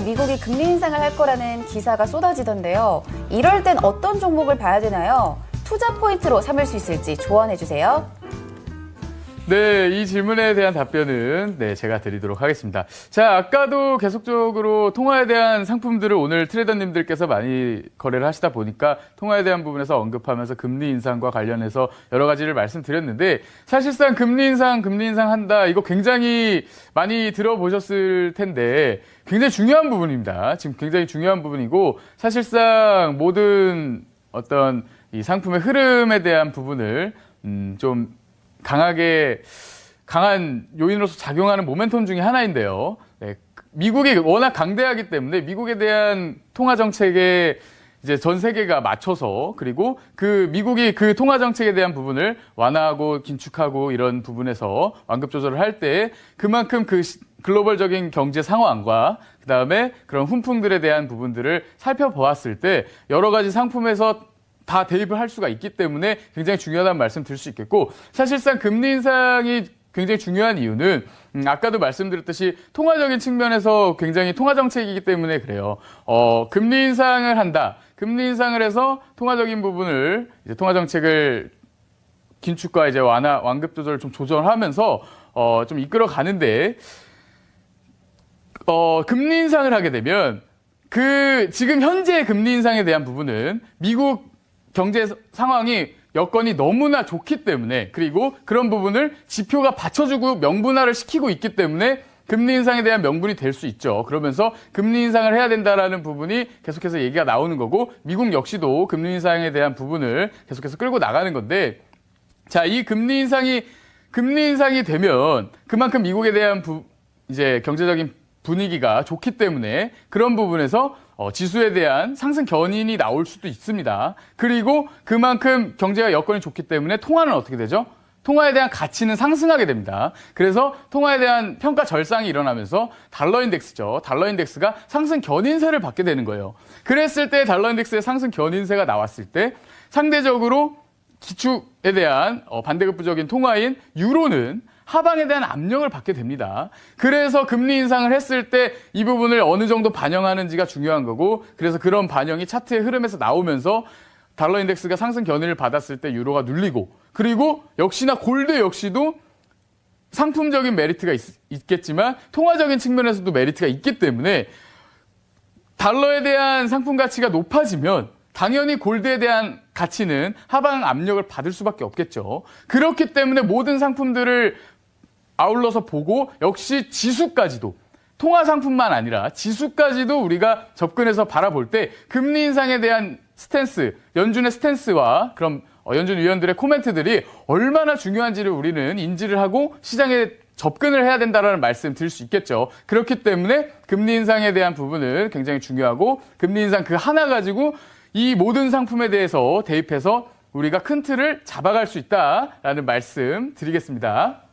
미국이 금리 인상을 할 거라는 기사가 쏟아지던데요. 이럴 땐 어떤 종목을 봐야 되나요? 투자 포인트로 삼을 수 있을지 조언해 주세요. 네, 이 질문에 대한 답변은 제가 드리도록 하겠습니다. 자, 아까도 계속적으로 통화에 대한 상품들을 오늘 트레이더님들께서 많이 거래를 하시다 보니까 통화에 대한 부분에서 언급하면서 금리 인상과 관련해서 여러 가지를 말씀드렸는데, 사실상 금리 인상 한다, 이거 굉장히 많이 들어보셨을 텐데 굉장히 중요한 부분입니다. 지금 굉장히 중요한 부분이고, 사실상 모든 어떤 이 상품의 흐름에 대한 부분을 좀 강한 요인으로서 작용하는 모멘텀 중에 하나인데요. 네, 미국이 워낙 강대하기 때문에 미국에 대한 통화 정책에 이제 전 세계가 맞춰서, 그리고 그 미국이 그 통화 정책에 대한 부분을 완화하고 긴축하고 이런 부분에서 완급 조절을 할 때 그만큼 그 글로벌적인 경제 상황과 그다음에 그런 훈풍들에 대한 부분들을 살펴보았을 때 여러 가지 상품에서 다 대입을 할 수가 있기 때문에 굉장히 중요하다는 말씀 드릴 수 있겠고, 사실상 금리 인상이 굉장히 중요한 이유는 아까도 말씀드렸듯이 통화적인 측면에서 굉장히 통화 정책이기 때문에 그래요. 금리 인상을 한다. 금리 인상을 해서 통화적인 부분을 이제 통화 정책을 긴축과 이제 완급 조절을 좀 조절하면서 좀 이끌어 가는데, 금리 인상을 하게 되면 지금 현재 금리 인상에 대한 부분은 미국 경제 상황이 여건이 너무나 좋기 때문에, 그리고 그런 부분을 지표가 받쳐주고 명분화를 시키고 있기 때문에 금리 인상에 대한 명분이 될 수 있죠. 그러면서 금리 인상을 해야 된다라는 부분이 계속해서 얘기가 나오는 거고, 미국 역시도 금리 인상에 대한 부분을 계속해서 끌고 나가는 건데, 자, 이 금리 인상이 되면 그만큼 미국에 대한 이제 경제적인 분위기가 좋기 때문에 그런 부분에서 지수에 대한 상승 견인이 나올 수도 있습니다. 그리고 그만큼 경제가 여건이 좋기 때문에 통화는 어떻게 되죠? 통화에 대한 가치는 상승하게 됩니다. 그래서 통화에 대한 평가 절상이 일어나면서 달러 인덱스죠. 달러 인덱스가 상승 견인세를 받게 되는 거예요. 그랬을 때 달러 인덱스의 상승 견인세가 나왔을 때 상대적으로 기축에 대한 반대급부적인 통화인 유로는 하방에 대한 압력을 받게 됩니다. 그래서 금리 인상을 했을 때 이 부분을 어느 정도 반영하는지가 중요한 거고, 그래서 그런 반영이 차트의 흐름에서 나오면서 달러 인덱스가 상승 견인을 받았을 때 유로가 눌리고, 그리고 역시나 골드 역시도 상품적인 메리트가 있겠지만 통화적인 측면에서도 메리트가 있기 때문에 달러에 대한 상품 가치가 높아지면 당연히 골드에 대한 가치는 하방 압력을 받을 수밖에 없겠죠. 그렇기 때문에 모든 상품들을 아울러서 보고, 역시 지수까지도, 통화 상품만 아니라 지수까지도 우리가 접근해서 바라볼 때 금리 인상에 대한 스탠스, 연준의 스탠스와 그럼 연준 위원들의 코멘트들이 얼마나 중요한지를 우리는 인지를 하고 시장에 접근을 해야 된다는 말씀 드릴 수 있겠죠. 그렇기 때문에 금리 인상에 대한 부분은 굉장히 중요하고, 금리 인상 그 하나 가지고 이 모든 상품에 대해서 대입해서 우리가 큰 틀을 잡아갈 수 있다라는 말씀 드리겠습니다.